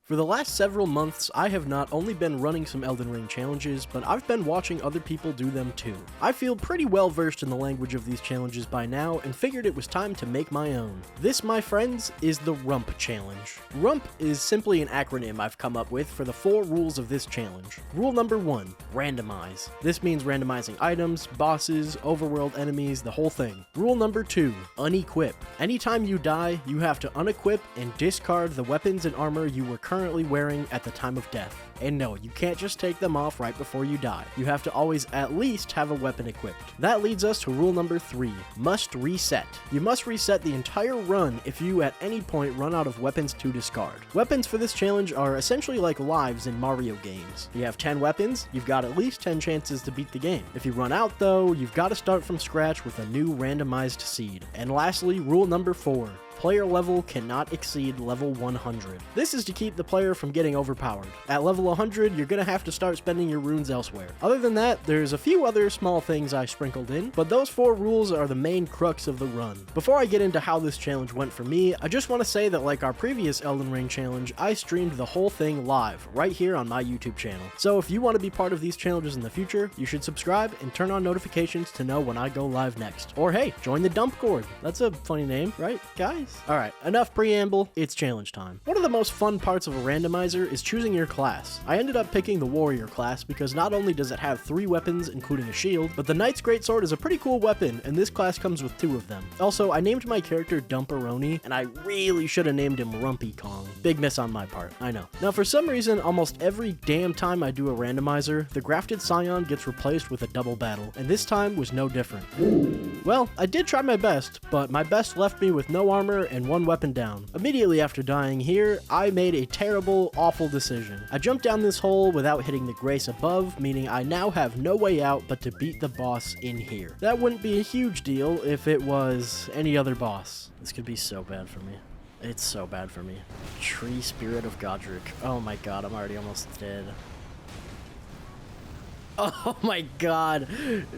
For the last several months, I have not only been running some Elden Ring challenges, but I've been watching other people do them too. I feel pretty well versed in the language of these challenges by now and figured it was time to make my own. This, my friends, is the RUMP challenge. RUMP is simply an acronym I've come up with for the 4 rules of this challenge. Rule number 1, randomize. This means randomizing items, bosses, overworld enemies, the whole thing. Rule number 2, unequip. Anytime you die, you have to unequip and discard the weapons and armor you were currently wearing at the time of death. And no, you can't just take them off right before you die. You have to always at least have a weapon equipped. That leads us to rule number 3, must reset. You must reset the entire run if you at any point run out of weapons to discard. Weapons for this challenge are essentially like lives in Mario games. You have 10 weapons, you've got at least 10 chances to beat the game. If you run out though, you've got to start from scratch with a new randomized seed. And lastly, rule number 4. Player level cannot exceed level 100. This is to keep the player from getting overpowered. At level 100, you're gonna have to start spending your runes elsewhere. Other than that, there's a few other small things I sprinkled in, but those 4 rules are the main crux of the run. Before I get into how this challenge went for me, I just want to say that like our previous Elden Ring challenge, I streamed the whole thing live, right here on my YouTube channel. So if you want to be part of these challenges in the future, you should subscribe and turn on notifications to know when I go live next. Or hey, join the Dumpcord. That's a funny name, right, guys? Alright, enough preamble, it's challenge time. One of the most fun parts of a randomizer is choosing your class. I ended up picking the warrior class because not only does it have 3 weapons including a shield, but the knight's greatsword is a pretty cool weapon and this class comes with 2 of them. Also, I named my character Dumparoni and I really should have named him Rumpykong. Big miss on my part, I know. Now for some reason, almost every damn time I do a randomizer, the grafted scion gets replaced with a double battle, and this time was no different. Well, I did try my best, but my best left me with no armor and 1 weapon down. Immediately after dying here, I made a terrible, awful decision. I jumped down this hole without hitting the grace above, meaning I now have no way out but to beat the boss in here. That wouldn't be a huge deal if it was any other boss. This could be so bad for me. It's so bad for me. Tree Spirit of Godric. Oh my god, I'm already almost dead. Oh my god.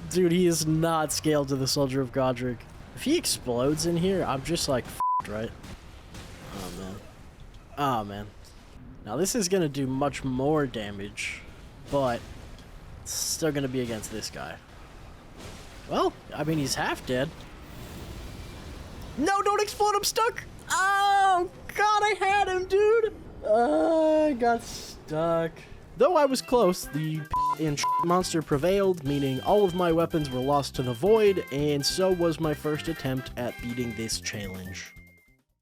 Dude, he is not scaled to the Soldier of Godric. If he explodes in here, I'm just like, right? Oh man. Oh man. Now this is gonna do much more damage, but it's still gonna be against this guy. Well, I mean, he's half dead. No, don't explode, I'm stuck! Oh god, I had him, dude! I got stuck. Though I was close, the and monster prevailed, meaning all of my weapons were lost to the void, and so was my first attempt at beating this challenge.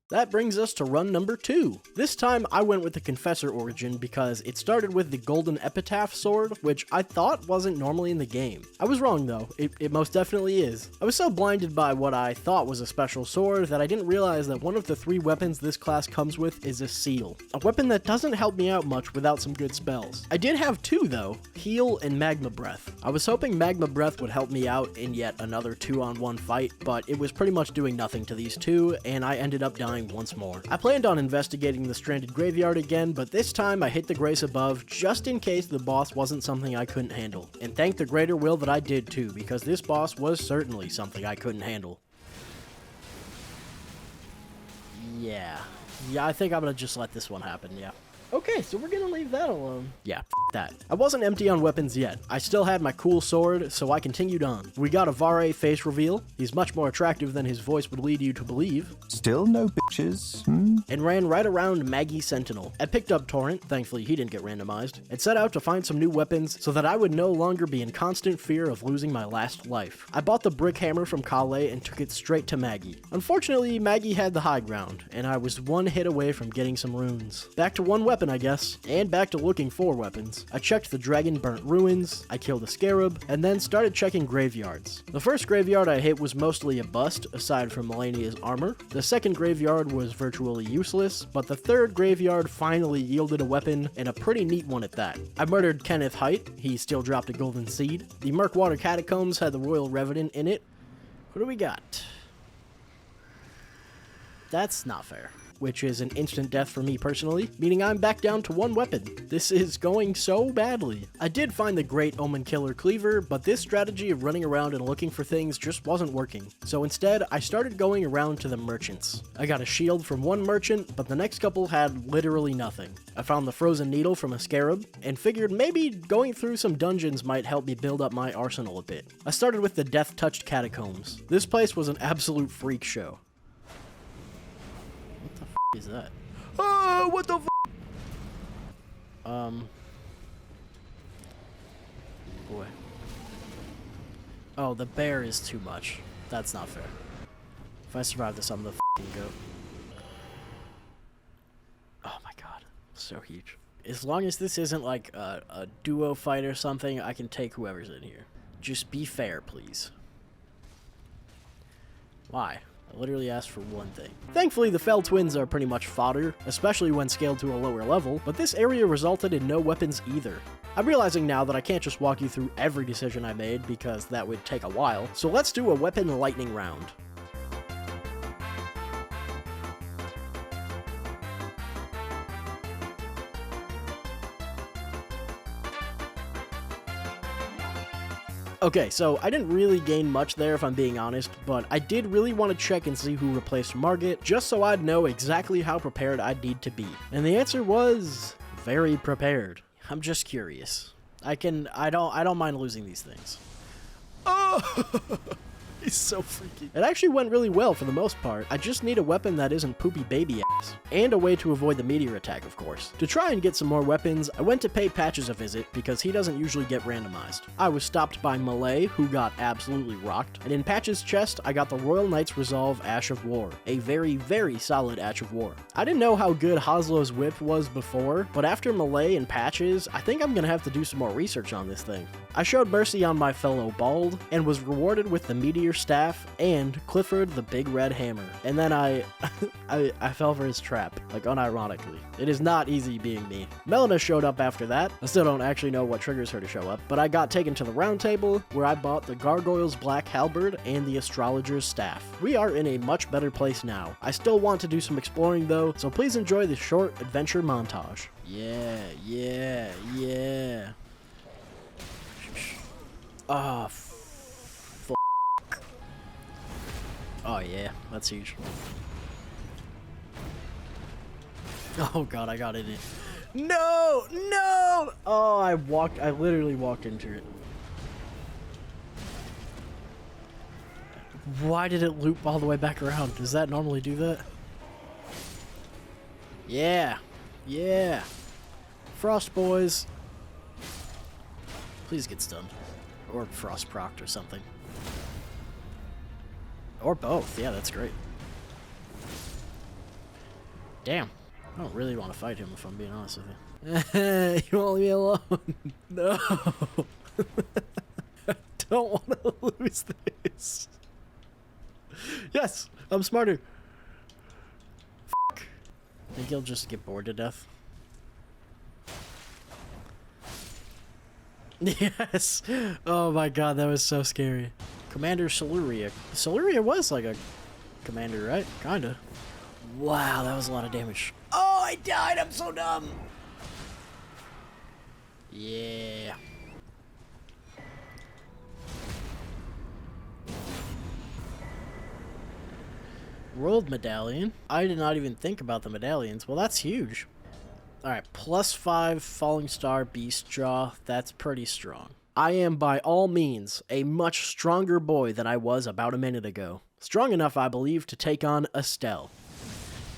That brings us to run number 2. This time I went with the Confessor origin because it started with the Golden Epitaph sword, which I thought wasn't normally in the game. I was wrong though, it most definitely is. I was so blinded by what I thought was a special sword that I didn't realize that one of the 3 weapons this class comes with is a seal. A weapon that doesn't help me out much without some good spells. I did have 2 though, Heal and Magma Breath. I was hoping Magma Breath would help me out in yet another 2-on-1 fight, but it was pretty much doing nothing to these 2, and I ended up dying once more. I planned on investigating the stranded graveyard again, but this time I hit the grace above just in case the boss wasn't something I couldn't handle. And thank the greater will that I did too, because this boss was certainly something I couldn't handle. Yeah, I think I'm gonna just let this one happen, yeah. Okay, so we're gonna leave that alone. Yeah, that. I wasn't empty on weapons yet. I still had my cool sword, so I continued on. We got a Vare face reveal. He's much more attractive than his voice would lead you to believe. Still no bitches, And ran right around Maggie Sentinel. I picked up Torrent, thankfully he didn't get randomized, and set out to find some new weapons so that I would no longer be in constant fear of losing my last life. I bought the brick hammer from Kale and took it straight to Maggie. Unfortunately, Maggie had the high ground, and I was 1 hit away from getting some runes. Back to 1 weapon, I guess, and back to looking for weapons. I checked the Dragon Burnt Ruins, I killed a Scarab, and then started checking graveyards. The first graveyard I hit was mostly a bust, aside from Malenia's armor. The second graveyard was virtually useless, but the third graveyard finally yielded a weapon, and a pretty neat one at that. I murdered Kenneth Height, he still dropped a golden seed. The Murkwater Catacombs had the Royal Revenant in it. What do we got? That's not fair. which is an instant death for me personally, meaning I'm back down to one weapon. This is going so badly. I did find the Great Omen Killer Cleaver, but this strategy of running around and looking for things just wasn't working. So instead, I started going around to the merchants. I got a shield from one merchant, but the next couple had literally nothing. I found the frozen needle from a scarab, and figured maybe going through some dungeons might help me build up my arsenal a bit. I started with the death-touched catacombs. This place was an absolute freak show. What the f*** is that? Oh, what the f***? Boy. Oh, the bear is too much. That's not fair. If I survive this, I'm the f***ing goat. Oh my god. So huge. As long as this isn't like a duo fight or something, I can take whoever's in here. Just be fair, please. Why? I literally asked for one thing. Thankfully, the Fell Twins are pretty much fodder, especially when scaled to a lower level, but this area resulted in no weapons either. I'm realizing now that I can't just walk you through every decision I made because that would take a while, so let's do a weapon lightning round. Okay, so I didn't really gain much there if I'm being honest, but I did really want to check and see who replaced Margit, just so I'd know exactly how prepared I'd need to be. And the answer was very prepared. I'm just curious. I don't mind losing these things. Oh! He's so freaky. It actually went really well for the most part. I just need a weapon that isn't poopy baby ass. And a way to avoid the meteor attack, of course. To try and get some more weapons, I went to pay Patches a visit because he doesn't usually get randomized. I was stopped by Malenia, who got absolutely rocked, and in Patches' chest, I got the Royal Knight's Resolve Ash of War. A very, very solid Ash of War. I didn't know how good Hoslow's whip was before, but after Malenia and Patches, I think I'm gonna have to do some more research on this thing. I showed mercy on my fellow Bald, and was rewarded with the Meteor Staff and Clifford the Big Red Hammer. And then I fell for his trap, like unironically. It is not easy being me. Malenia showed up after that. I still don't actually know what triggers her to show up, but I got taken to the round table where I bought the Gargoyles Black Halberd and the Astrologer's Staff. We are in a much better place now. I still want to do some exploring though, so please enjoy the short adventure montage. Yeah. Oh, f***. Oh yeah, that's huge. Oh god, I got in it. No! Oh, I literally walked into it. Why did it loop all the way back around? Does that normally do that? Yeah. Frost boys. Please get stunned. Or frost procced or something. Or both. Yeah, that's great. Damn. I don't really want to fight him if I'm being honest with you. You won't leave me alone. No. I don't want to lose this. Yes, I'm smarter. F***. Think he'll just get bored to death? Yes! Oh my god, that was so scary. Commander Siluria. Siluria was like a commander, right? Kinda. Wow, that was a lot of damage. Oh, I died! I'm so dumb! Yeah. World Medallion. I did not even think about the medallions. Well, that's huge. Alright, +5 Falling Star Beast Jaw. That's pretty strong. I am by all means a much stronger boy than I was about a minute ago. Strong enough, I believe, to take on Estelle.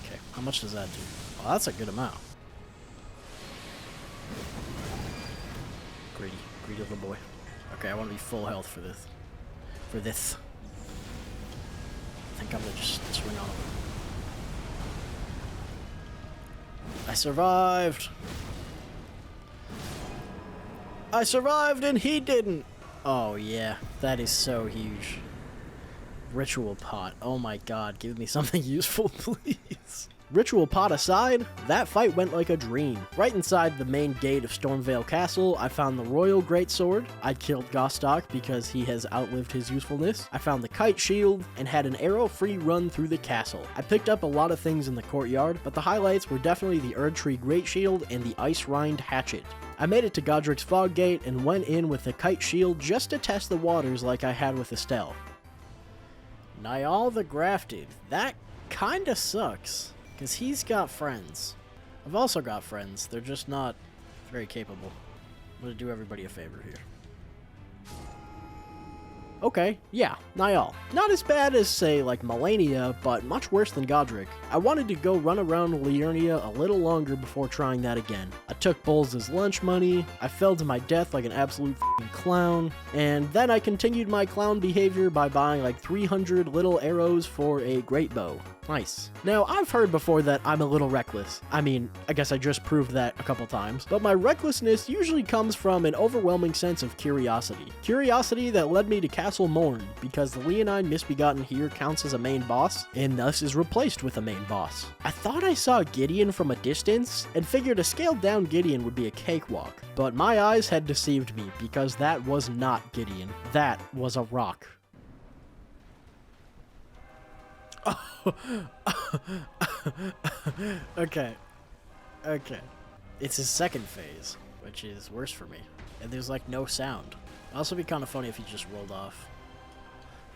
Okay, how much does that do? Well, that's a good amount. Greedy little boy. Okay, I want to be full health for this. I think I'm gonna just swing on him. I survived! I survived and he didn't! Oh yeah, that is so huge. Ritual pot. Oh my god, give me something useful, please. Ritual pot aside, that fight went like a dream. Right inside the main gate of Stormveil Castle, I found the Royal Greatsword. I killed Godskin because he has outlived his usefulness. I found the Kite Shield and had an arrow-free run through the castle. I picked up a lot of things in the courtyard, but the highlights were definitely the Erdtree Great Shield and the Ice Rind Hatchet. I made it to Godric's Fog Gate and went in with the Kite Shield just to test the waters like I had with Estelle. Niall the Grafted. That kinda sucks. Because he's got friends. I've also got friends. They're just not very capable. I'm going to do everybody a favor here. Okay, yeah, Niall. Not as bad as, say, like Malenia, but much worse than Godric. I wanted to go run around Liurnia a little longer before trying that again. I took Bowles' lunch money, I fell to my death like an absolute f***ing clown, and then I continued my clown behavior by buying like 300 little arrows for a great bow. Nice. Now, I've heard before that I'm a little reckless. I mean, I guess I just proved that a couple times, but my recklessness usually comes from an overwhelming sense of curiosity. Curiosity that led me to Castle Morn, because the Leonine Misbegotten here counts as a main boss, and thus is replaced with a main boss. I thought I saw Gideon from a distance, and figured a scaled down Gideon would be a cakewalk, but my eyes had deceived me, because that was not Gideon. That was a rock. Okay. It's his second phase, which is worse for me. And there's like no sound. It'd also be kind of funny if he just rolled off.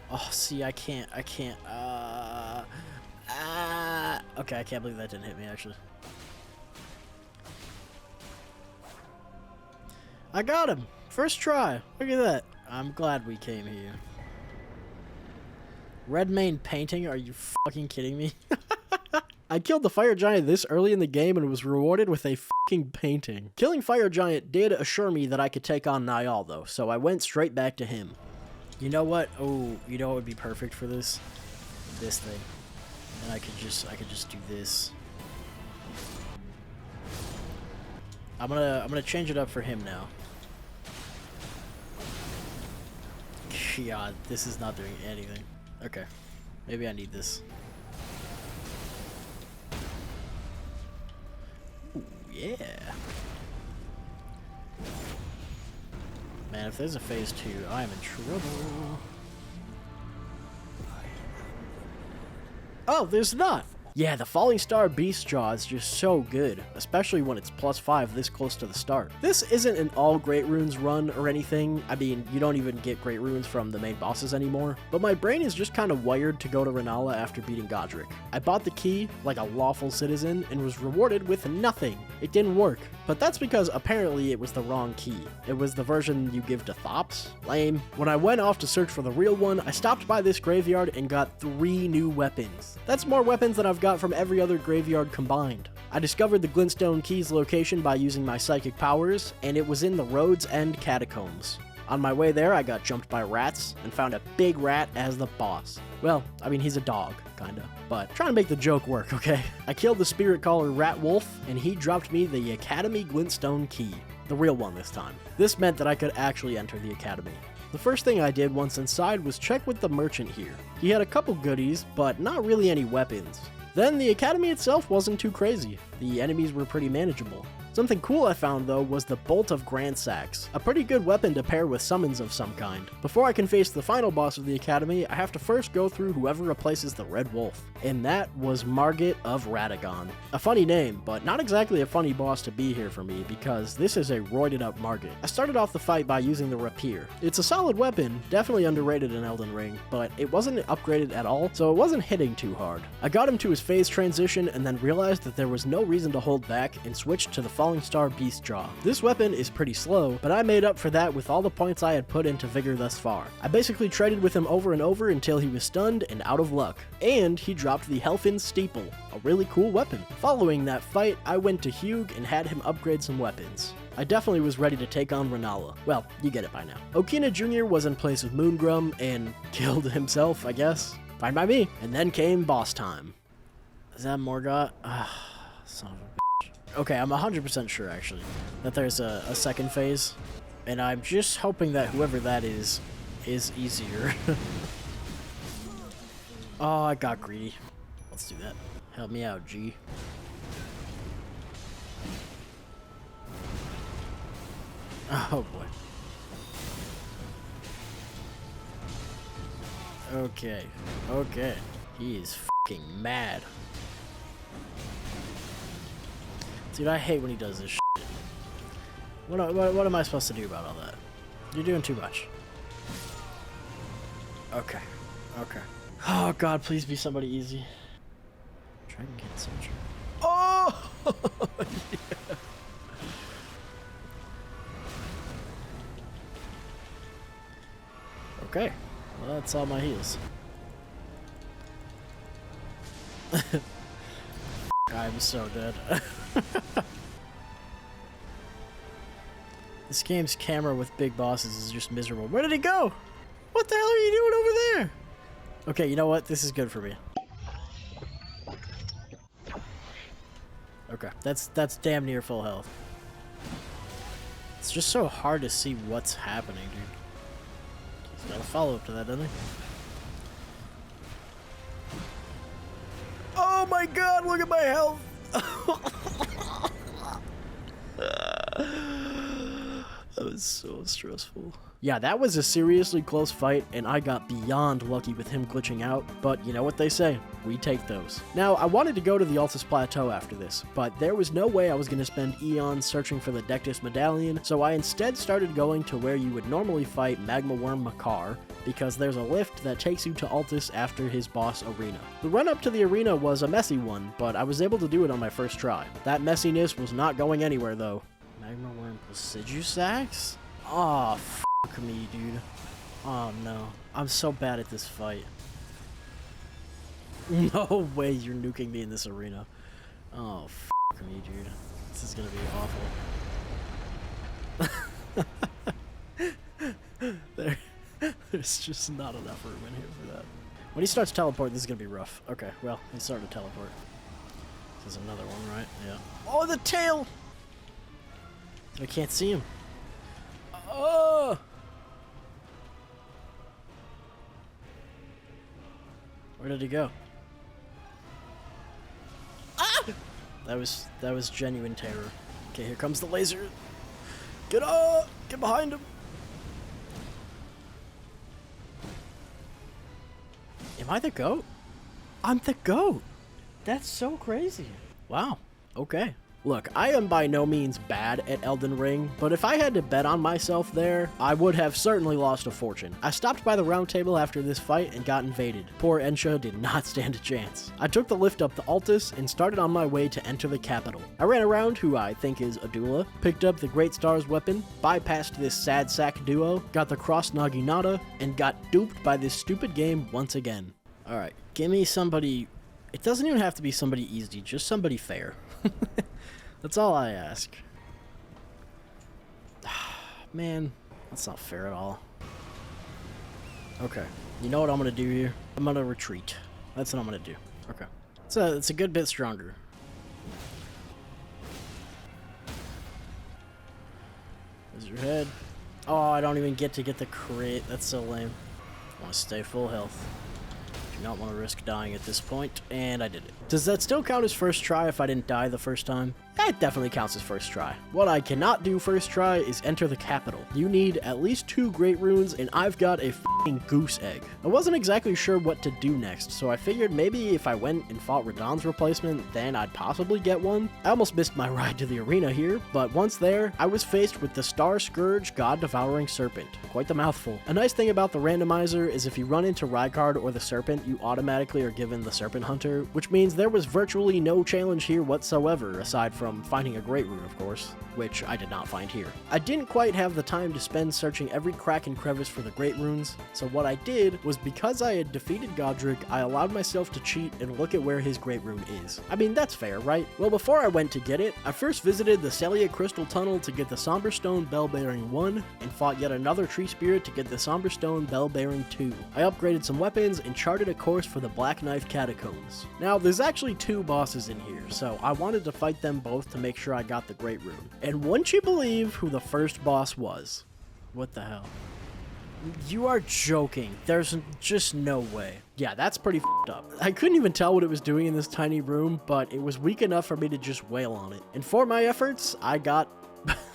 Oh, see, I can't. Okay, I can't believe that didn't hit me, actually. I got him! First try! Look at that. I'm glad we came here. Red Mane painting? Are you fucking kidding me? I killed the Fire Giant this early in the game and was rewarded with a fucking painting. Killing Fire Giant did assure me that I could take on Niall though, so I went straight back to him. You know what? Oh, you know what would be perfect for this? This thing. And I could just do this. I'm gonna change it up for him now. God, this is not doing anything. Okay, maybe I need this. Ooh, yeah. Man, if there's a phase 2, I am in trouble. Oh, there's not! Yeah, the Falling Star Beast Jaw is just so good, especially when it's +5 this close to the start. This isn't an all Great Runes run or anything. I mean, you don't even get Great Runes from the main bosses anymore, but my brain is just kind of wired to go to Rennala after beating Godric. I bought the key like a lawful citizen and was rewarded with nothing. It didn't work, but that's because apparently it was the wrong key. It was the version you give to Thops. Lame. When I went off to search for the real one, I stopped by this graveyard and got 3 new weapons. That's more weapons than I've got from every other graveyard combined. I discovered the Glintstone Key's location by using my psychic powers, and it was in the Rhodes End Catacombs. On my way there, I got jumped by rats and found a big rat as the boss. Well, I mean, he's a dog, kinda, but trying to make the joke work, okay? I killed the spirit caller Rat Wolf, and he dropped me the Academy Glintstone Key. The real one this time. This meant that I could actually enter the Academy. The first thing I did once inside was check with the merchant here. He had a couple goodies, but not really any weapons. Then the Academy itself wasn't too crazy. The enemies were pretty manageable. Something cool I found though was the Bolt of Gransax, a pretty good weapon to pair with summons of some kind. Before I can face the final boss of the Academy, I have to first go through whoever replaces the Red Wolf, and that was Margit of Radagon. A funny name, but not exactly a funny boss to be here for me because this is a roided up Margit. I started off the fight by using the Rapier. It's a solid weapon, definitely underrated in Elden Ring, but it wasn't upgraded at all, so it wasn't hitting too hard. I got him to his phase transition and then realized that there was no reason to hold back and switched to the Falling Star Beast Jaw. This weapon is pretty slow, but I made up for that with all the points I had put into Vigor thus far. I basically traded with him over and over until he was stunned and out of luck. And he dropped the Helfin Steeple, a really cool weapon. Following that fight, I went to Hugh and had him upgrade some weapons. I definitely was ready to take on Rennala. Well, you get it by now. Okina Jr. was in place of Moongrum and killed himself, I guess. Fine by me. And then came boss time. Is that Morgott? Son of a bitch. Okay, I'm 100% sure, actually, that there's a second phase. And I'm just hoping that whoever that is easier. Oh, I got greedy. Let's do that. Help me out, G. Oh boy. Okay. Okay. He is fucking mad. Dude, I hate when he does this shit. What am I supposed to do about all that? You're doing too much. Okay. Okay. Oh god, please be somebody easy. Try and get soldier. Oh! Yeah. Okay. Well, that's all my heals. I'm so dead. This game's camera with big bosses is just miserable. Where did he go? What the hell are you doing over there? Okay, you know what? This is good for me. Okay, that's damn near full health. It's just so hard to see what's happening, dude. He's got a follow-up to that, doesn't he? Oh my god, look at my health! That was so stressful. Yeah, that was a seriously close fight, and I got beyond lucky with him glitching out, but you know what they say, we take those. Now, I wanted to go to the Altus Plateau after this, but there was no way I was going to spend eons searching for the Dectus Medallion, so I instead started going to where you would normally fight Magma Worm Makar, because there's a lift that takes you to Altus after his boss arena. The run up to the arena was a messy one, but I was able to do it on my first try. That messiness was not going anywhere though. Magma Worm Placidusax? Aw, fuck me, dude. Oh no. I'm so bad at this fight. No way you're nuking me in this arena. Oh, fuck me, dude. This is gonna be awful. There's just not enough room in here for that. When he starts teleporting, this is gonna be rough. Okay, well, he's starting to teleport. This is another one, right? Yeah. Oh, the tail! I can't see him. Oh! Where did he go? Ah! That was genuine terror. Okay, here comes the laser. Get up! Get behind him! Am I the goat? I'm the goat! That's so crazy. Wow. Okay. Look, I am by no means bad at Elden Ring, but if I had to bet on myself there, I would have certainly lost a fortune. I stopped by the round table after this fight and got invaded. Poor Ensha did not stand a chance. I took the lift up the Altus and started on my way to enter the capital. I ran around who I think is Adula, picked up the Great Star's weapon, bypassed this sad sack duo, got the Cross Naginata, and got duped by this stupid game once again. Alright, give me somebody... It doesn't even have to be somebody easy, just somebody fair. That's all I ask. Man, that's not fair at all. Okay, you know what I'm gonna do here? I'm gonna retreat. That's what I'm gonna do. Okay. It's a good bit stronger. There's your head. Oh, I don't even get to get the crit. That's so lame. I want to stay full health. Do not want to risk dying at this point, and I did it. Does that still count as first try if I didn't die the first time? That definitely counts as first try. What I cannot do first try is enter the capital. You need at least 2 great runes, and I've got a f***ing goose egg. I wasn't exactly sure what to do next, so I figured maybe if I went and fought Radahn's replacement, then I'd possibly get one. I almost missed my ride to the arena here, but once there, I was faced with the Star Scourge God-Devouring Serpent. Quite the mouthful. A nice thing about the randomizer is if you run into Rykard or the Serpent, you automatically are given the Serpent Hunter, which means there was virtually no challenge here whatsoever, aside from finding a great rune, of course, which I did not find here. I didn't quite have the time to spend searching every crack and crevice for the great runes, so what I did was, because I had defeated Godric, I allowed myself to cheat and look at where his great rune is. I mean, that's fair, right? Well, before I went to get it, I first visited the Celia Crystal Tunnel to get the Somberstone Bell-Bearing 1, and fought yet another Tree Spirit to get the Somberstone Bell-Bearing 2. I upgraded some weapons and charted a course for the Black Knife Catacombs. Now, there's actually 2 bosses in here, so I wanted to fight them both to make sure I got the great rune. And wouldn't you believe who the first boss was? What the hell? You are joking. There's just no way. Yeah, that's pretty f***ed up. I couldn't even tell what it was doing in this tiny room, but it was weak enough for me to just wail on it. And for my efforts, I got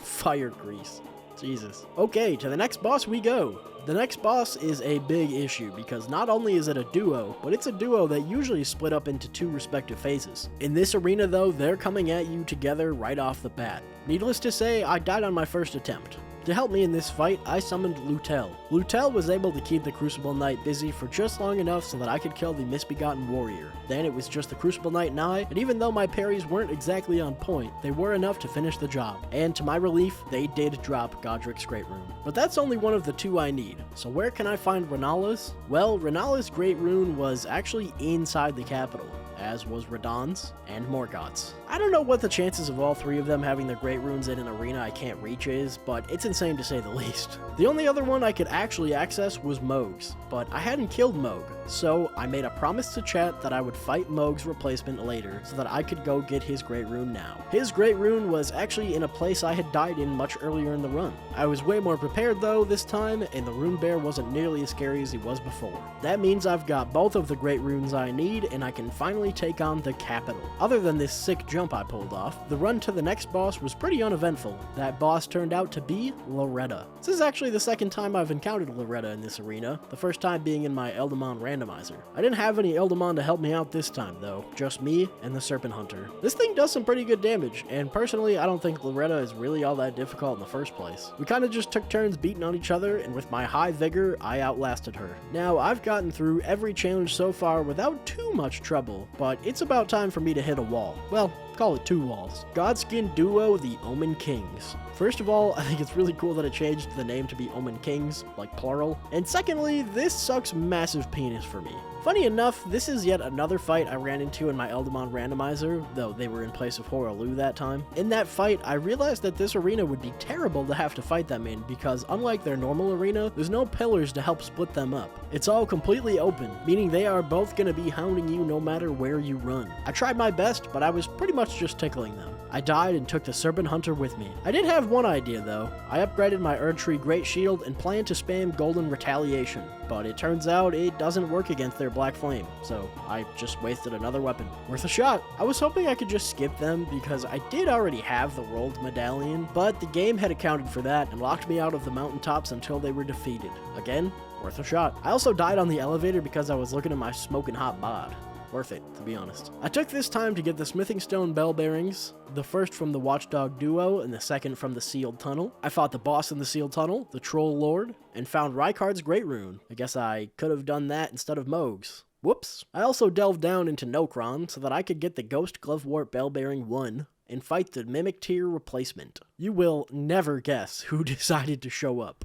fire grease. Jesus. Okay, to the next boss we go. The next boss is a big issue because not only is it a duo, but it's a duo that usually is split up into 2 respective phases. In this arena though, they're coming at you together right off the bat. Needless to say, I died on my first attempt. To help me in this fight, I summoned Lutel. Lutel was able to keep the Crucible Knight busy for just long enough so that I could kill the Misbegotten Warrior. Then it was just the Crucible Knight and I, and even though my parries weren't exactly on point, they were enough to finish the job. And to my relief, they did drop Godric's Great Rune. But that's only one of the 2 I need. So where can I find Rennala's? Well, Rennala's Great Rune was actually inside the capital, as was Radahn's and Morgott's. I don't know what the chances of all 3 of them having their Great Runes in an arena I can't reach is, but it's insane to say the least. The only other one I could actually access was Mohg's, but I hadn't killed Mohg, so I made a promise to chat that I would fight Mohg's replacement later so that I could go get his Great Rune now. His Great Rune was actually in a place I had died in much earlier in the run. I was way more prepared though this time, and the Rune Bear wasn't nearly as scary as he was before. That means I've got both of the Great Runes I need, and I can finally take on the capital. Other than this sick jump I pulled off, the run to the next boss was pretty uneventful. That boss turned out to be Loretta. This is actually the second time I've encountered Loretta in this arena, the first time being in my Eldamon randomizer. I didn't have any Eldamon to help me out this time though, just me and the Serpent Hunter. This thing does some pretty good damage, and personally I don't think Loretta is really all that difficult in the first place. We kinda just took turns beating on each other, and with my high vigor, I outlasted her. Now, I've gotten through every challenge so far without too much trouble, but it's about time for me to hit a wall. Well, call it 2 walls. Godskin duo, the Omen Kings. First of all, I think it's really cool that it changed the name to be Omen Kings, like plural. And secondly, this sucks massive penis for me. Funny enough, this is yet another fight I ran into in my Eldamon randomizer, though they were in place of Hoaraloo that time. In that fight, I realized that this arena would be terrible to have to fight them in because unlike their normal arena, there's no pillars to help split them up. It's all completely open, meaning they are both gonna be hounding you no matter where you run. I tried my best, but I was pretty much just tickling them. I died and took the Serpent Hunter with me. I did have one idea though. I upgraded my Erdtree Great Shield and planned to spam Golden Retaliation, but it turns out it doesn't work against their Black Flame, so I just wasted another weapon. Worth a shot. I was hoping I could just skip them because I did already have the Rolled Medallion, but the game had accounted for that and locked me out of the mountaintops until they were defeated. Again, worth a shot. I also died on the elevator because I was looking at my smoking hot bod. Worth it, to be honest. I took this time to get the Smithing Stone Bell Bearings, the first from the Watchdog Duo and the second from the Sealed Tunnel. I fought the boss in the Sealed Tunnel, the Troll Lord, and found Rykard's Great Rune. I guess I could have done that instead of Mohg's. Whoops. I also delved down into Nokron so that I could get the Ghost Glovewort Bell Bearing 1 and fight the Mimic Tier replacement. You will never guess who decided to show up.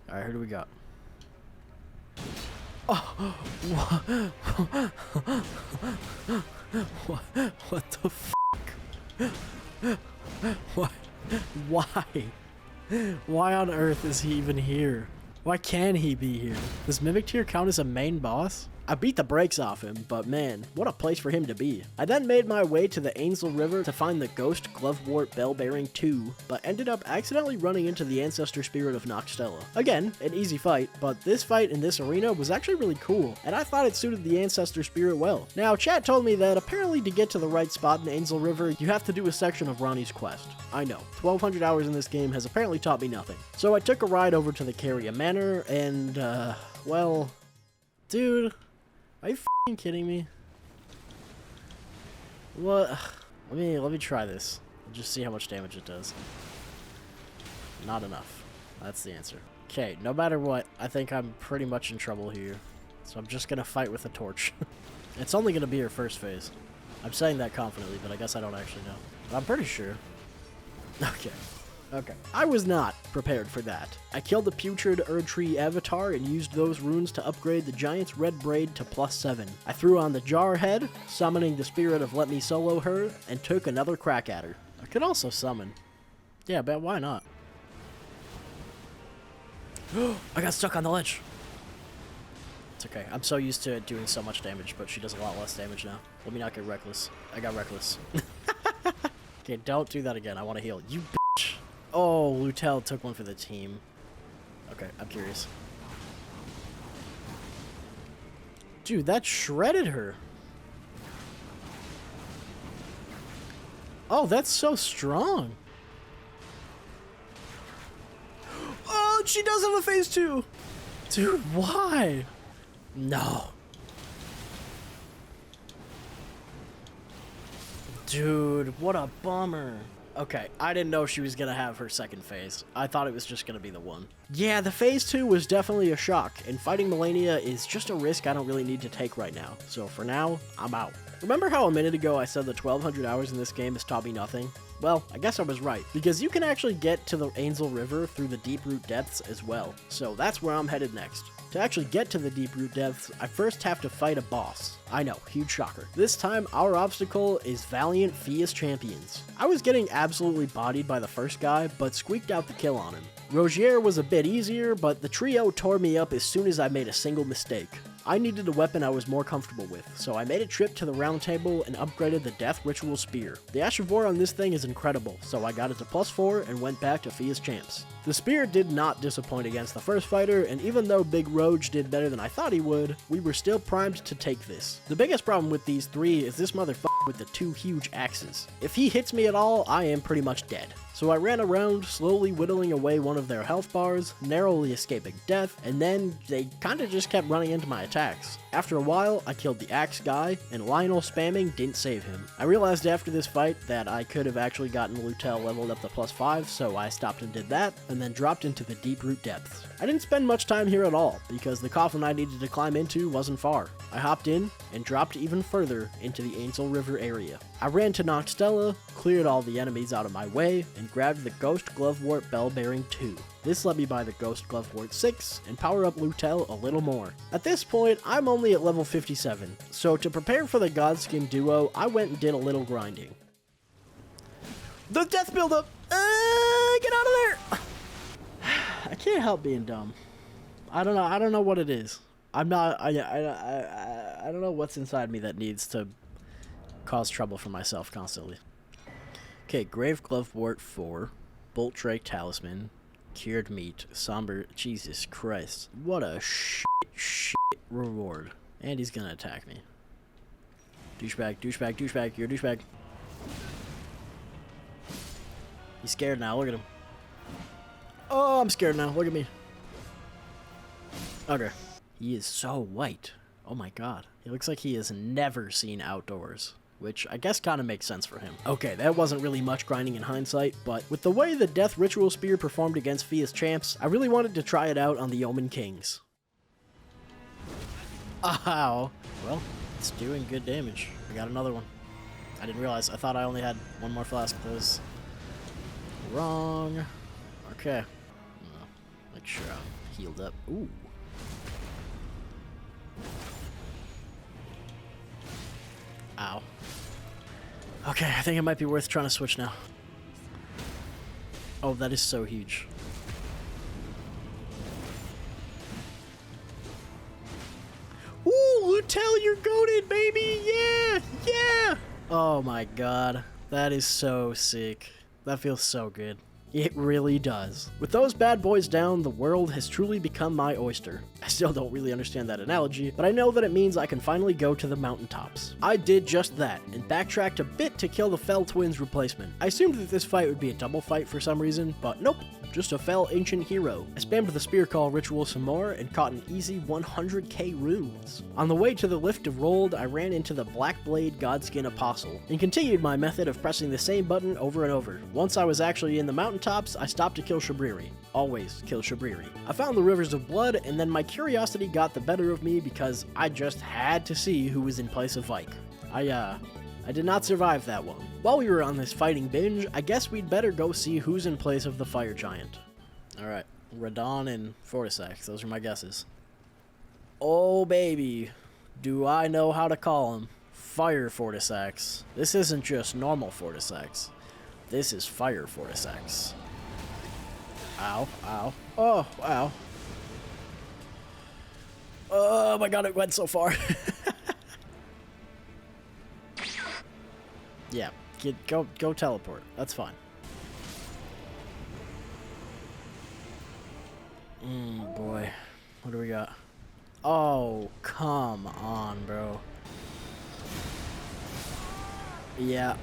Alright, who do we got? Oh, what the fuck? What? Why? Why on earth is he even here? Why can he be here? Does Mimic Tier count as a main boss? I beat the brakes off him, but man, what a place for him to be. I then made my way to the Ainsel River to find the Ghost Glovewort Bell Bearing 2, but ended up accidentally running into the Ancestor Spirit of Nokstella. Again, an easy fight, but this fight in this arena was actually really cool, and I thought it suited the Ancestor Spirit well. Now, chat told me that apparently to get to the right spot in Ainsel River, you have to do a section of Ronnie's quest. I know, 1200 hours in this game has apparently taught me nothing. So I took a ride over to the Caria Manor, and, well, dude, are you f***ing kidding me? What? Let me try this. Just see how much damage it does. Not enough. That's the answer. Okay, no matter what, I think I'm pretty much in trouble here. So I'm just gonna fight with a torch. It's only gonna be her first phase. I'm saying that confidently, but I guess I don't actually know. But I'm pretty sure. Okay. I was not prepared for that. I killed the putrid Erdtree avatar and used those runes to upgrade the giant's red braid to +7. I threw on the jar head, summoning the spirit of Let Me Solo Her, and took another crack at her. I could also summon. Yeah, but why not? I got stuck on the ledge. It's okay. I'm so used to it doing so much damage, but she does a lot less damage now. Let me not get reckless. I got reckless. Okay, don't do that again. I want to heal. You bitch. Oh, Lutel took one for the team. Okay, I'm curious. Dude, that shredded her. Oh, that's so strong. Oh, she does have a phase 2. Dude, why? No. Dude, what a bummer. Okay, I didn't know she was gonna have her second phase. I thought it was just gonna be the one. Yeah, the phase 2 was definitely a shock, and fighting Malenia is just a risk I don't really need to take right now. So for now, I'm out. Remember how a minute ago I said the 1200 hours in this game has taught me nothing? Well, I guess I was right, because you can actually get to the Angel River through the deep root depths as well. So that's where I'm headed next. To actually get to the deep root depths, I first have to fight a boss. I know, huge shocker. This time, our obstacle is Valiant Fia's Champions. I was getting absolutely bodied by the first guy, but squeaked out the kill on him. Rogier was a bit easier, but the trio tore me up as soon as I made a single mistake. I needed a weapon I was more comfortable with, so I made a trip to the round table and upgraded the Death Ritual Spear. The Ash of War on this thing is incredible, so I got it to +4 and went back to Fia's Champs. The spear did not disappoint against the first fighter, and even though Big Roge did better than I thought he would, we were still primed to take this. The biggest problem with these three is this motherfucker with the 2 huge axes. If he hits me at all, I am pretty much dead. So I ran around, slowly whittling away one of their health bars, narrowly escaping death, and then they kinda just kept running into my attacks. After a while, I killed the axe guy, and Lionel spamming didn't save him. I realized after this fight that I could have actually gotten Lutel leveled up to +5, so I stopped and did that, and then dropped into the deep root depths. I didn't spend much time here at all, because the coffin I needed to climb into wasn't far. I hopped in, and dropped even further into the Angel River area. I ran to Nocstella, cleared all the enemies out of my way, and grabbed the Ghost Glovewort Bell Bearing 2. This let me buy the Ghost Glovewort 6 and power up Lutel a little more. At this point, I'm only at level 57, so to prepare for the Godskin duo, I went and did a little grinding. The death buildup! Get out of there! I can't help being dumb. I don't know what it is. I don't know what's inside me that needs to cause trouble for myself constantly. Okay, Grave Glovewort 4, Bolt Drake Talisman, Cured Meat, Somber, Jesus Christ. What a shit reward. And he's gonna attack me. Douchebag, douchebag, douchebag, you're a douchebag. He's scared now, look at him. Oh, I'm scared now, look at me. Okay. He is so white. Oh my god. He looks like he has never seen outdoors. Which I guess kind of makes sense for him. Okay, that wasn't really much grinding in hindsight, but with the way the Death Ritual Spear performed against Fia's Champs, I really wanted to try it out on the Omen Kings. Ow. Well, it's doing good damage. I got another one. I didn't realize. I thought I only had one more flask. That was wrong. Okay. Make sure I'm healed up. Ooh. Ow. Okay, I think it might be worth trying to switch now. Oh, that is so huge. Ooh, Lutel, you're goated, baby! Yeah! Yeah! Oh my god. That is so sick. That feels so good. It really does. With those bad boys down, the world has truly become my oyster. I still don't really understand that analogy, but I know that it means I can finally go to the mountaintops. I did just that, and backtracked a bit to kill the Fell Twins replacement. I assumed that this fight would be a double fight for some reason, but nope. Just a Fell Ancient Hero. I spammed the Spear Call ritual some more and caught an easy 100k runes. On the way to the Lift of Rold, I ran into the Black Blade Godskin Apostle, and continued my method of pressing the same button over and over. Once I was actually in the mountaintops, I stopped to kill Shabriri. Always kill Shabriri. I found the Rivers of Blood, and then my curiosity got the better of me because I just had to see who was in place of Vike. I did not survive that one. While we were on this fighting binge, I guess we'd better go see who's in place of the Fire Giant. Alright, Radon and Fortisax, those are my guesses. Oh baby, do I know how to call him. Fire Fortisax. This isn't just normal Fortisax. This is Fire Fortisax. Ow, ow. Oh, ow. Oh my god, it went so far. Yeah, go teleport. That's fine. Boy. What do we got? Oh, come on, bro. Yeah.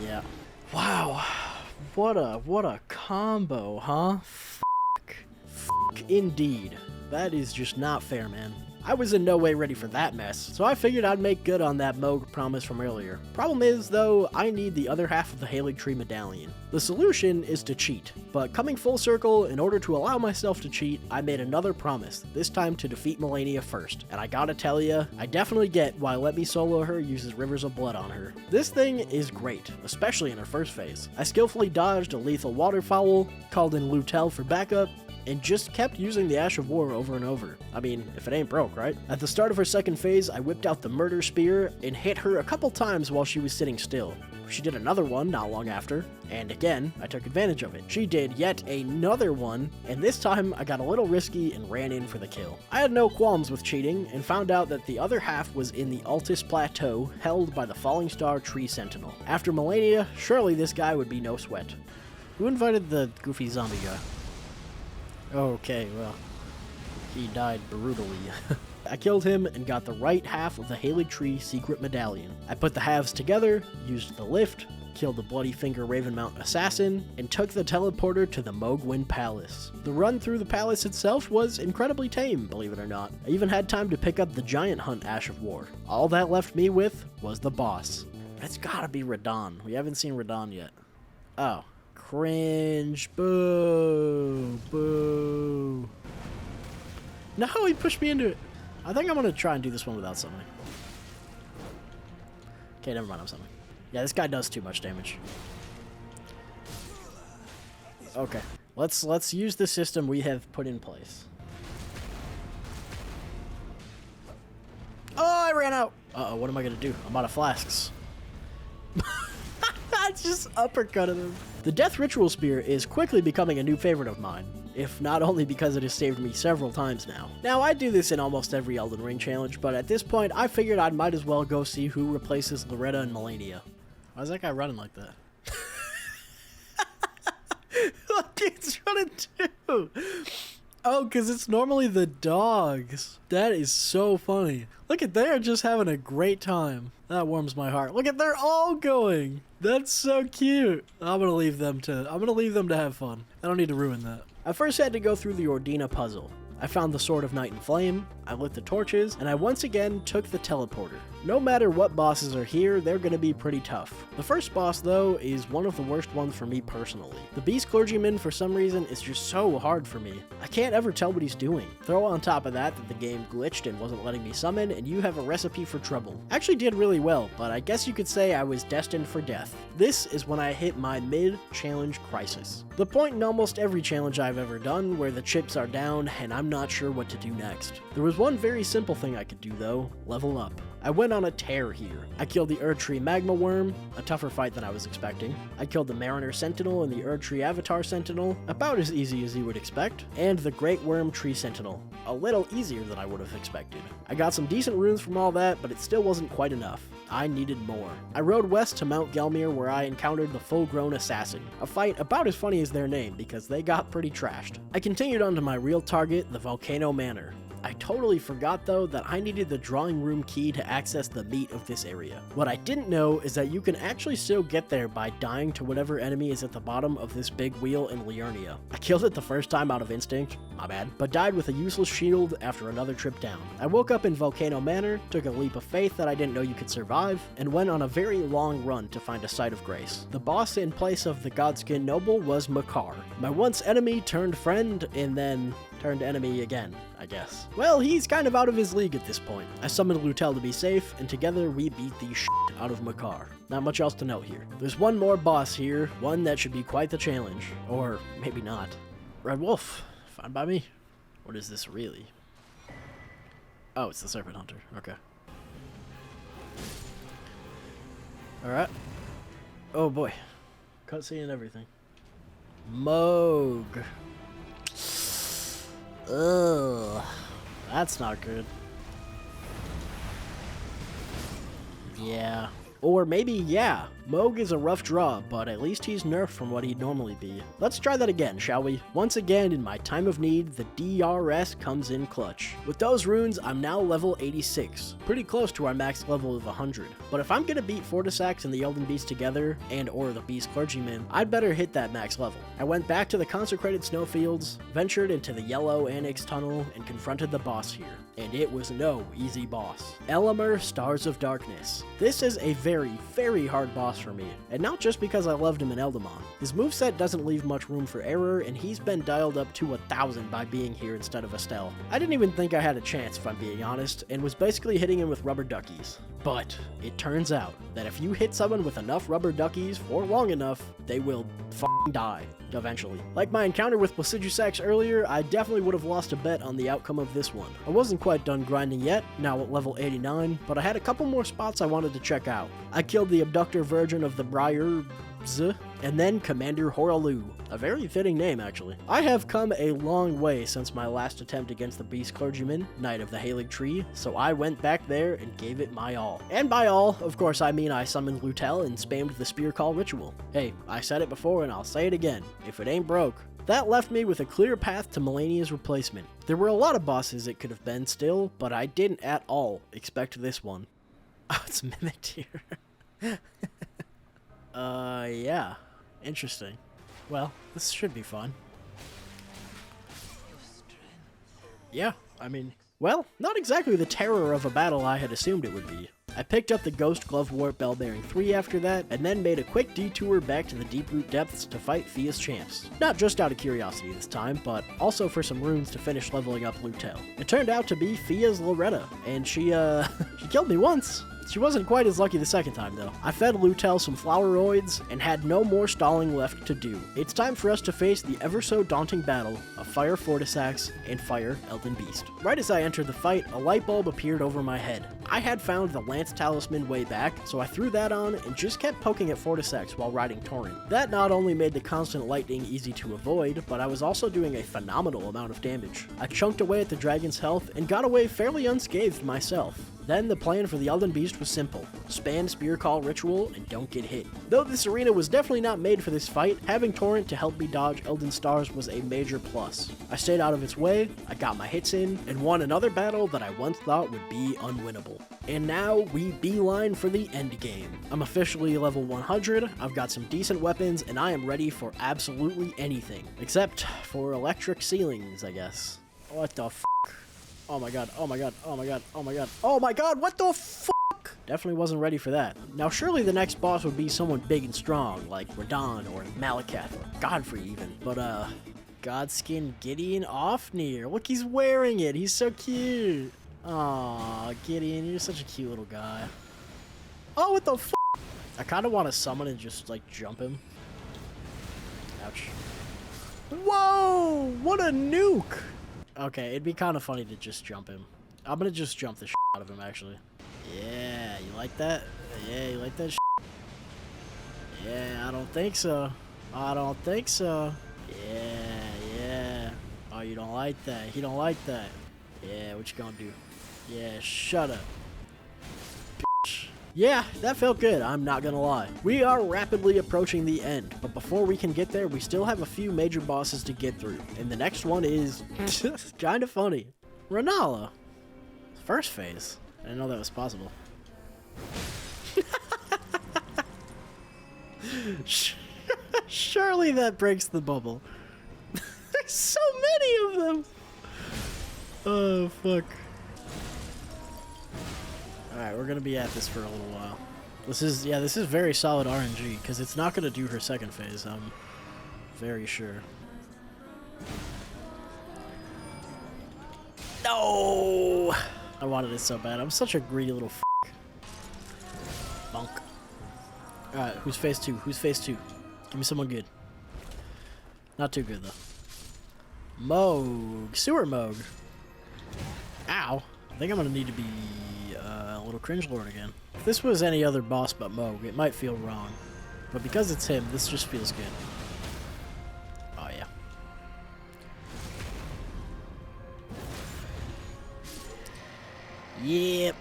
Yeah. Wow. What a combo, huh? Fuck indeed. That is just not fair, man. I was in no way ready for that mess, so I figured I'd make good on that Moog promise from earlier. Problem is, though, I need the other half of the Halig Tree Medallion. The solution is to cheat, but coming full circle, in order to allow myself to cheat, I made another promise, this time to defeat Malenia first. And I gotta tell ya, I definitely get why Let Me Solo Her uses Rivers of Blood on her. This thing is great, especially in her first phase. I skillfully dodged a lethal waterfowl, called in Lutel for backup, and just kept using the Ash of War over and over. I mean, if it ain't broke, right? At the start of her second phase, I whipped out the Murder Spear and hit her a couple times while she was sitting still. She did another one not long after, and again, I took advantage of it. She did yet another one, and this time I got a little risky and ran in for the kill. I had no qualms with cheating, and found out that the other half was in the Altus Plateau, held by the Falling Star Tree Sentinel. After Malenia, surely this guy would be no sweat. Who invited the goofy zombie guy? Okay, well, he died brutally. I killed him and got the right half of the Halig Tree secret medallion. I put the halves together, used the lift, killed the Bloody Finger Ravenmount assassin, and took the teleporter to the Mogwin Palace. The run through the palace itself was incredibly tame, believe it or not. I even had time to pick up the Giant Hunt Ash of War. All that left me with was the boss. It's gotta be Radon. We haven't seen Radon yet. Oh. Cringe. Boo. Boo. No, he pushed me into it. I think I'm going to try and do this one without something. Okay, never mind, I'm something. Yeah, this guy does too much damage. Okay, let's use the system we have put in place. Oh, I ran out. Uh-oh, what am I going to do? I'm out of flasks. I just uppercutted him. The Death Ritual Spear is quickly becoming a new favorite of mine, if not only because it has saved me several times now. Now, I do this in almost every Elden Ring challenge, but at this point, I figured I might as well go see who replaces Loretta and Malenia. Why is that guy running like that? Look, he's running too! Oh, because it's normally the dogs. That is so funny. Look at, they're just having a great time. That warms my heart. Look at, they're all going. That's so cute. I'm gonna leave them to have fun. I don't need to ruin that. I first had to go through the Ordina puzzle. I found the Sword of Night and Flame, I lit the torches, and I once again took the teleporter. No matter what bosses are here, they're gonna be pretty tough. The first boss, though, is one of the worst ones for me personally. The Beast Clergyman, for some reason, is just so hard for me. I can't ever tell what he's doing. Throw on top of that the game glitched and wasn't letting me summon, and you have a recipe for trouble. Actually did really well, but I guess you could say I was destined for death. This is when I hit my mid-challenge crisis. The point in almost every challenge I've ever done where the chips are down and I'm not sure what to do next. There was one very simple thing I could do though, level up. I went on a tear here. I killed the Erdtree Magma Worm, a tougher fight than I was expecting. I killed the Mariner Sentinel and the Erdtree Avatar Sentinel, about as easy as you would expect. And the Great Worm Tree Sentinel, a little easier than I would have expected. I got some decent runes from all that, but it still wasn't quite enough. I needed more. I rode west to Mount Gelmir where I encountered the full-grown assassin, a fight about as funny as their name because they got pretty trashed. I continued on to my real target, the Volcano Manor. I totally forgot though that I needed the drawing room key to access the meat of this area. What I didn't know is that you can actually still get there by dying to whatever enemy is at the bottom of this big wheel in Liurnia. I killed it the first time out of instinct, my bad, but died with a useless shield after another trip down. I woke up in Volcano Manor, took a leap of faith that I didn't know you could survive, and went on a very long run to find a site of grace. The boss in place of the Godskin noble was Makar, my once enemy turned friend and then turned enemy again, I guess. Well, he's kind of out of his league at this point. I summoned Lutel to be safe, and together we beat the shit out of Makar. Not much else to note here. There's one more boss here, one that should be quite the challenge. Or maybe not. Red Wolf, fine by me. What is this really? Oh, it's the Serpent Hunter, okay. Alright. Oh boy. Cutscene and everything. Moog. Ugh, that's not good. Yeah. Or maybe, yeah. Moog is a rough draw, but at least he's nerfed from what he'd normally be. Let's try that again, shall we? Once again, in my time of need, the DRS comes in clutch. With those runes, I'm now level 86, pretty close to our max level of 100. But if I'm gonna beat Fortisax and the Elden Beast together, and or the Beast Clergyman, I'd better hit that max level. I went back to the consecrated snowfields, ventured into the Yellow Annex Tunnel, and confronted the boss here. And it was no easy boss. Elimer, Stars of Darkness. This is a very, very hard boss for me, and not just because I loved him in Eldamon. His moveset doesn't leave much room for error, and he's been dialed up to 1000 by being here instead of Estelle. I didn't even think I had a chance, if I'm being honest, and was basically hitting him with rubber duckies. But it turns out that if you hit someone with enough rubber duckies for long enough, they will f***ing die, eventually. Like my encounter with Placidusax earlier, I definitely would have lost a bet on the outcome of this one. I wasn't quite done grinding yet, now at level 89, but I had a couple more spots I wanted to check out. I killed the Abductor Virgin of the Briar, and then Commander Horalu. A very fitting name, actually. I have come a long way since my last attempt against the Beast Clergyman, Knight of the Halig Tree, so I went back there and gave it my all. And by all, of course I mean I summoned Lutel and spammed the Spear Call ritual. Hey, I said it before and I'll say it again. If it ain't broke. That left me with a clear path to Malenia's replacement. There were a lot of bosses it could have been still, but I didn't at all expect this one. Oh, it's mimicked here. Yeah. Interesting. Well, this should be fun. Yeah, I mean, well, not exactly the terror of a battle I had assumed it would be. I picked up the Ghost Glovewort Bellbearing 3 after that, and then made a quick detour back to the Deep Root Depths to fight Fia's champs. Not just out of curiosity this time, but also for some runes to finish leveling up Lutel. It turned out to be Fia's Loretta, and she killed me once. She wasn't quite as lucky the second time, though. I fed Lutel some Floweroids and had no more stalling left to do. It's time for us to face the ever-so-daunting battle of Fire Fortisax and Fire Elden Beast. Right as I entered the fight, a light bulb appeared over my head. I had found the Lance Talisman way back, so I threw that on and just kept poking at Fortisax while riding Torrent. That not only made the constant lightning easy to avoid, but I was also doing a phenomenal amount of damage. I chunked away at the dragon's health and got away fairly unscathed myself. Then the plan for the Elden Beast was simple. Spam Spear Call Ritual and don't get hit. Though this arena was definitely not made for this fight, having Torrent to help me dodge Elden Stars was a major plus. I stayed out of its way, I got my hits in, and won another battle that I once thought would be unwinnable. And now we beeline for the end game. I'm officially level 100, I've got some decent weapons, and I am ready for absolutely anything. Except for electric ceilings, I guess. What the f***? Oh my god, oh my god, oh my god, oh my god, oh my god, what the fuck? Definitely wasn't ready for that. Now surely the next boss would be someone big and strong, like Radon or Malakath or Godfrey even. But Godskin Gideon Offnear. Look, he's wearing it, he's so cute. Aw, Gideon, you're such a cute little guy. Oh, what the fuck? I kinda wanna summon and just like jump him. Ouch. Whoa, what a nuke! Okay, it'd be kind of funny to just jump him. I'm gonna just jump the shit out of him, actually. Yeah, you like that? Yeah, you like that shit? Yeah, I don't think so. I don't think so. Yeah. Oh, you don't like that. He don't like that. Yeah, what you gonna do? Yeah, shut up. Bitch. Yeah, that felt good, I'm not gonna lie. We are rapidly approaching the end, but before we can get there, we still have a few major bosses to get through. And the next one is kinda funny. Rennala. First phase. I didn't know that was possible. Surely that breaks the bubble. There's so many of them! Oh, fuck. Alright, we're gonna be at this for a little while. This is very solid RNG, because it's not gonna do her second phase, I'm very sure. No! I wanted it so bad. I'm such a greedy little f***. Bunk. Alright, who's phase 2? Who's phase 2? Give me someone good. Not too good, though. Moog. Sewer Moog. Ow. I think I'm gonna need to be a little cringe lord again. If this was any other boss but Moog, it might feel wrong. But because it's him, this just feels good. Oh yeah. Yep.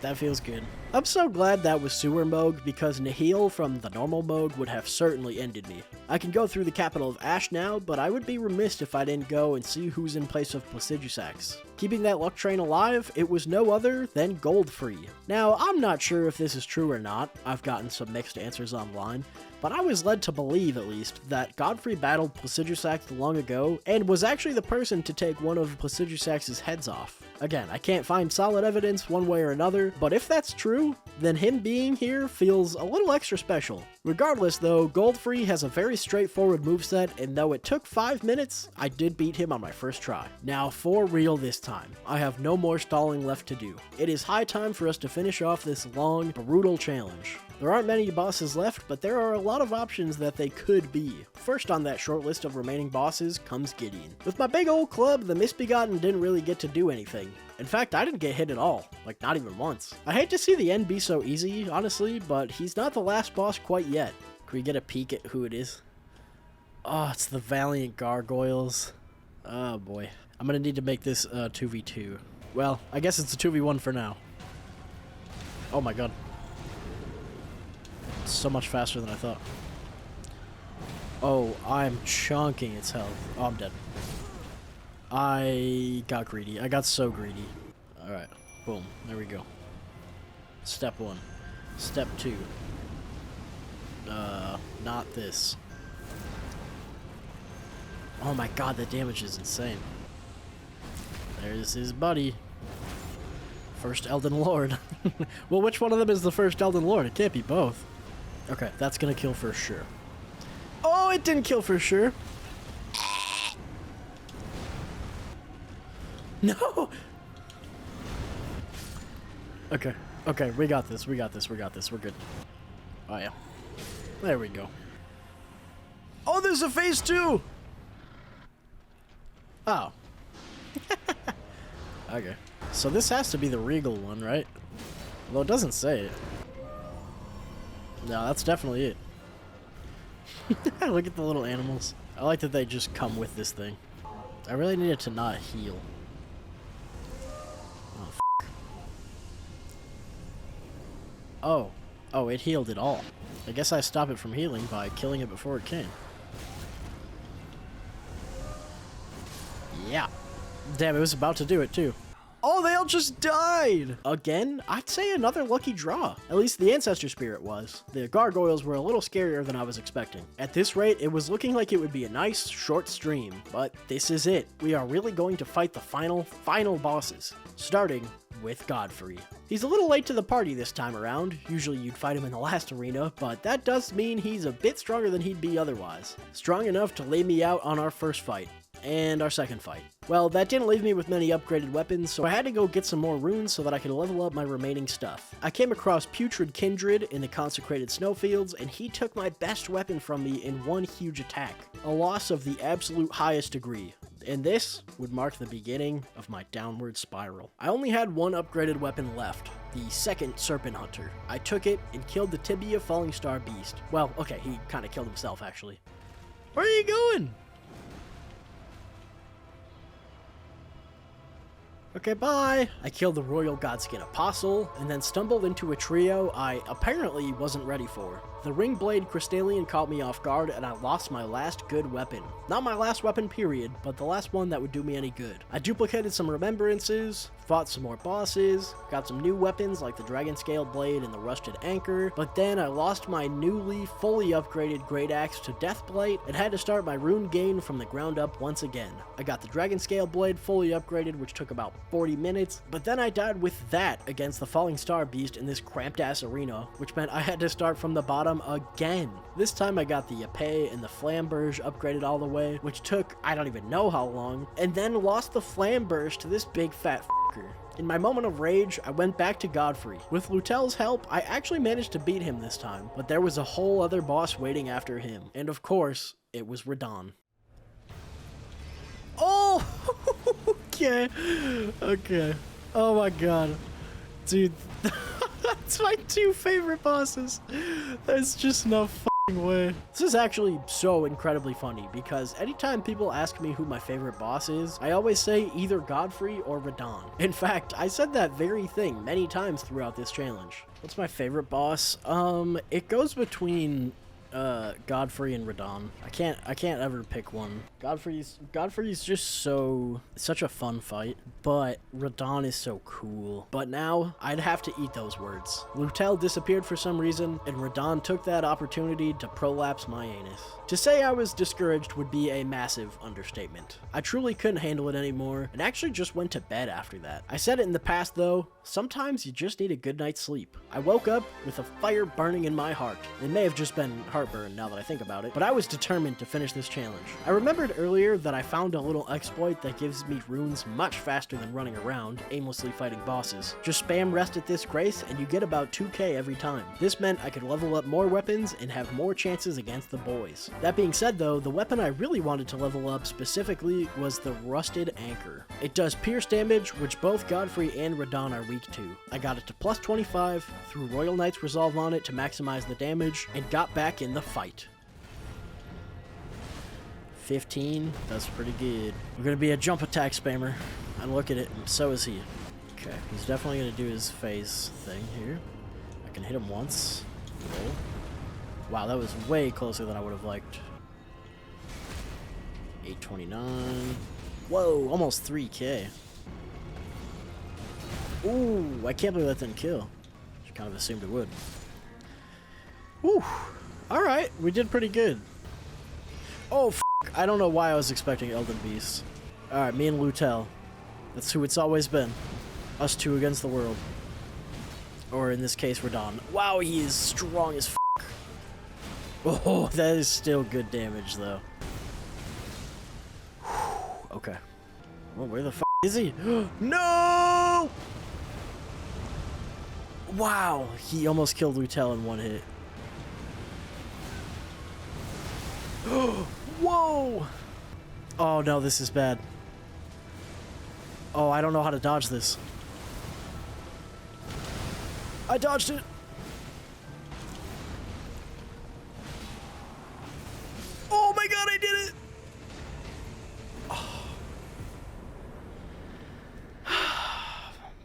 that feels good. I'm so glad that was sewer mode, because Nihil from the normal mode would have certainly ended me. I can go through the capital of Ash now, but I would be remiss if I didn't go and see who's in place of Placidusax. Keeping that luck train alive, it was no other than Goldfree. Now, I'm not sure if this is true or not. I've gotten some mixed answers online, but I was led to believe, at least, that Godfrey battled Placidusax long ago and was actually the person to take one of Placidusax's heads off. Again, I can't find solid evidence one way or another, but if that's true, then him being here feels a little extra special. Regardless though, Goldfree has a very straightforward moveset, and though it took 5 minutes, I did beat him on my first try. Now for real this time, I have no more stalling left to do. It is high time for us to finish off this long, brutal challenge. There aren't many bosses left, but there are a lot of options that they could be. First on that short list of remaining bosses comes Gideon. With my big old club, the Misbegotten didn't really get to do anything. In fact, I didn't get hit at all, like not even once. I hate to see the end be so easy, honestly, but he's not the last boss quite yet. Can we get a peek at who it is? Oh, it's the Valiant Gargoyles. Oh boy. I'm gonna need to make this 2v2. Well, I guess it's a 2v1 for now. Oh my god. It's so much faster than I thought. Oh, I'm chunking its health. Oh, I'm dead. I got greedy. I got so greedy. Alright. Boom. There we go. Step 1. Step 2. Not this. Oh my god, the damage is insane. There's his buddy. First Elden Lord. Well, which one of them is the first Elden Lord? It can't be both. Okay, that's gonna kill for sure. Oh, it didn't kill for sure. No! Okay, okay, we got this, we got this, we got this, we're good. Oh yeah. There we go. Oh, there's a phase 2! Oh. Okay. So this has to be the Regal one, right? Although it doesn't say it. No, that's definitely it. Look at the little animals. I like that they just come with this thing. I really needed to not heal. Oh, f***. Oh. Oh, it healed it all. I guess I stop it from healing by killing it before it came. Yeah. Damn, it was about to do it too. Oh, they all just died! Again, I'd say another lucky draw. At least the Ancestor Spirit was. The gargoyles were a little scarier than I was expecting. At this rate, it was looking like it would be a nice, short stream. But this is it. We are really going to fight the final bosses. Starting with Godfrey. He's a little late to the party this time around. Usually you'd fight him in the last arena, but that does mean he's a bit stronger than he'd be otherwise. Strong enough to lay me out on our first fight. And our second fight. Well, that didn't leave me with many upgraded weapons, so I had to go get some more runes so that I could level up my remaining stuff. I came across Putrid Kindred in the consecrated snowfields, and he took my best weapon from me in one huge attack. A loss of the absolute highest degree. And this would mark the beginning of my downward spiral. I only had one upgraded weapon left, the second Serpent Hunter. I took it and killed the Tibia Falling Star Beast. Well, okay, he kind of killed himself actually. Where are you going? Okay, bye! I killed the Royal Godskin Apostle, and then stumbled into a trio I apparently wasn't ready for. The Ringblade Crystallian caught me off guard, and I lost my last good weapon. Not my last weapon period, but the last one that would do me any good. I duplicated some remembrances, fought some more bosses, got some new weapons like the Dragon Scale Blade and the Rusted Anchor, but then I lost my newly, fully upgraded Great Axe to Deathblight, and had to start my rune gain from the ground up once again. I got the Dragon Scale Blade fully upgraded, which took about 40 minutes, but then I died with that against the Falling Star Beast in this cramped ass arena, which meant I had to start from the bottom again. This time I got the Epee and the Flamberge upgraded all the way, which took I don't even know how long, and then lost the Flamberge to this big fat f***er. In my moment of rage, I went back to Godfrey. With Lutel's help, I actually managed to beat him this time, but there was a whole other boss waiting after him, and of course, it was Radahn. Oh! Okay. Okay. Oh my god. Dude, that's my two favorite bosses. There's just no way. This is actually so incredibly funny because anytime people ask me who my favorite boss is, I always say either Godfrey or Radahn. In fact, I said that very thing many times throughout this challenge. What's my favorite boss? It goes between Godfrey and Radahn. I can't ever pick one. Godfrey's just such a fun fight, but Radahn is so cool. But now I'd have to eat those words. Lutel disappeared for some reason, and Radahn took that opportunity to prolapse my anus. To say I was discouraged would be a massive understatement. I truly couldn't handle it anymore, and actually just went to bed after that. I said it in the past though, sometimes you just need a good night's sleep. I woke up with a fire burning in my heart. It may have just been heartburn now that I think about it, but I was determined to finish this challenge. I remembered earlier that I found a little exploit that gives me runes much faster than running around, aimlessly fighting bosses. Just spam rest at this grace and you get about 2k every time. This meant I could level up more weapons and have more chances against the boys. That being said though, the weapon I really wanted to level up specifically was the Rusted Anchor. It does pierce damage, which both Godfrey and Radahn are weak to. I got it to plus 25, threw Royal Knight's Resolve on it to maximize the damage, and got back in the fight. 15, that's pretty good. We're gonna be a jump attack spammer. I look at it, and so is he. Okay, he's definitely gonna do his phase thing here. I can hit him once. Roll. Wow, that was way closer than I would have liked. 829. Whoa, almost 3k. Ooh, I can't believe that didn't kill. Just kind of assumed it would. Whew. Alright, we did pretty good. Oh, f***. I don't know why I was expecting Elden Beast. Alright, me and Lutel. That's who it's always been. Us two against the world. Or in this case, Radahn. Wow, he is strong as f***. Oh, that is still good damage, though. Okay. Well, where the f*** is he? No! Wow, he almost killed Lutel in one hit. Whoa! Oh no, this is bad. Oh, I don't know how to dodge this. I dodged it! Oh my god, I did it! Oh.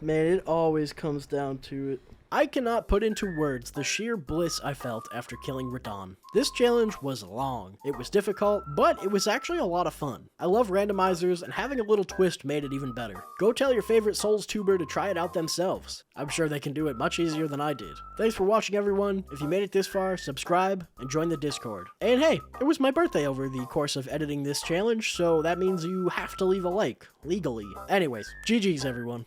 Man, it always comes down to it. I cannot put into words the sheer bliss I felt after killing Radahn. This challenge was long, it was difficult, but it was actually a lot of fun. I love randomizers, and having a little twist made it even better. Go tell your favorite Souls tuber to try it out themselves. I'm sure they can do it much easier than I did. Thanks for watching, everyone. If you made it this far, subscribe and join the Discord. And hey, it was my birthday over the course of editing this challenge, so that means you have to leave a like, legally. Anyways, GG's everyone.